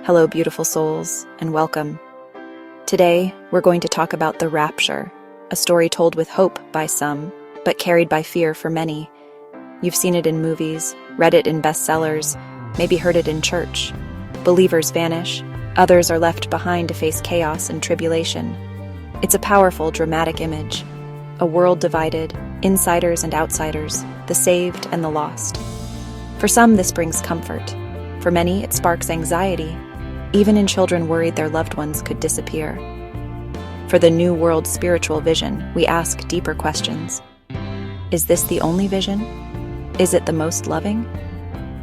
Hello, beautiful souls, and welcome. Today, we're going to talk about the Rapture, a story told with hope by some, but carried by fear for many. You've seen it in movies, read it in bestsellers, maybe heard it in church. Believers vanish, others are left behind to face chaos and tribulation. It's a powerful, dramatic image. A world divided, insiders and outsiders, the saved and the lost. For some, this brings comfort. For many, it sparks anxiety, even in children worried their loved ones could disappear. For the New World spiritual vision, we ask deeper questions. Is this the only vision? Is it the most loving?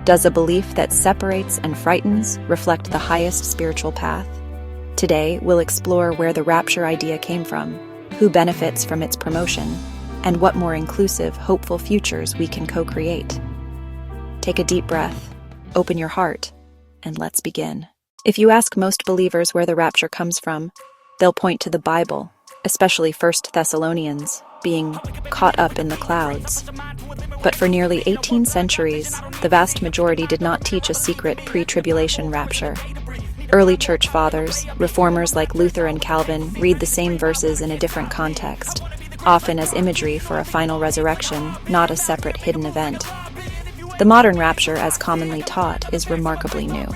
Does a belief that separates and frightens reflect the highest spiritual path? Today, we'll explore where the Rapture idea came from, who benefits from its promotion, and what more inclusive, hopeful futures we can co-create. Take a deep breath, open your heart, and let's begin. If you ask most believers where the Rapture comes from, they'll point to the Bible, especially 1 Thessalonians, being caught up in the clouds. But for nearly 18 centuries, the vast majority did not teach a secret pre-tribulation rapture. Early church fathers, reformers like Luther and Calvin, read the same verses in a different context, often as imagery for a final resurrection, not a separate hidden event. The modern rapture, as commonly taught, is remarkably new.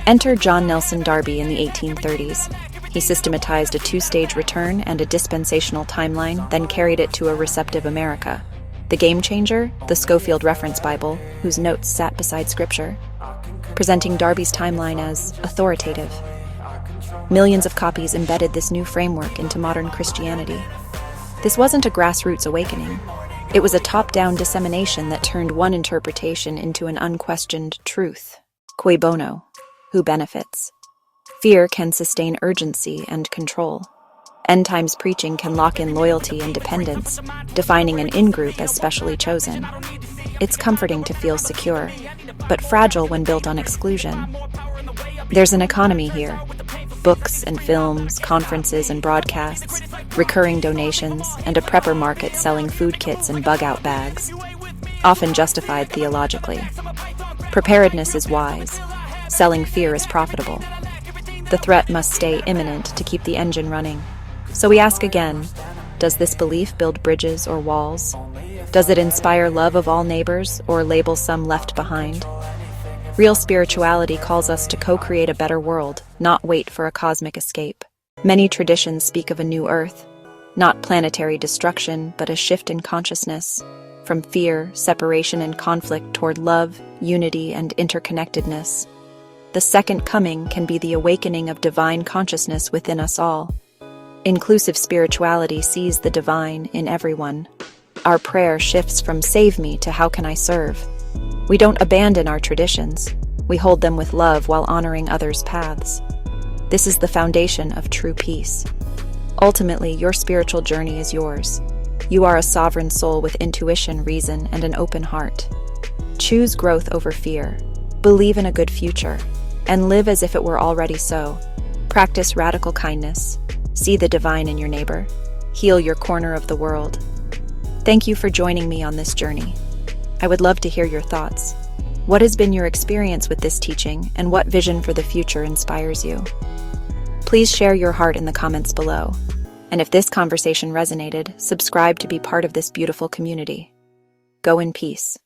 Enter John Nelson Darby in the 1830s. He systematized a two-stage return and a dispensational timeline, then carried it to a receptive America. The game changer, the Scofield Reference Bible, whose notes sat beside Scripture, presenting Darby's timeline as authoritative. Millions of copies embedded this new framework into modern Christianity. This wasn't a grassroots awakening. It was a top-down dissemination that turned one interpretation into an unquestioned truth. Cui bono? Who benefits? Fear can sustain urgency and control. End times preaching can lock in loyalty and dependence, defining an in-group as specially chosen. It's comforting to feel secure, but fragile when built on exclusion. There's an economy here. Books and films, conferences and broadcasts, recurring donations, and a prepper market selling food kits and bug-out bags, often justified theologically. Preparedness is wise. Selling fear is profitable. The threat must stay imminent to keep the engine running. So we ask again, does this belief build bridges or walls? Does it inspire love of all neighbors or label some left behind? Real spirituality calls us to co-create a better world, not wait for a cosmic escape. Many traditions speak of a new earth, not planetary destruction, but a shift in consciousness, from fear, separation, and conflict toward love, unity, and interconnectedness. The second coming can be the awakening of divine consciousness within us all. Inclusive spirituality sees the divine in everyone. Our prayer shifts from "save me" to "how can I serve?" We don't abandon our traditions. We hold them with love while honoring others' paths. This is the foundation of true peace. Ultimately, your spiritual journey is yours. You are a sovereign soul with intuition, reason, and an open heart. Choose growth over fear. Believe in a good future, and live as if it were already so. Practice radical kindness. See the divine in your neighbor. Heal your corner of the world. Thank you for joining me on this journey. I would love to hear your thoughts. What has been your experience with this teaching, and what vision for the future inspires you? Please share your heart in the comments below. And if this conversation resonated, subscribe to be part of this beautiful community. Go in peace.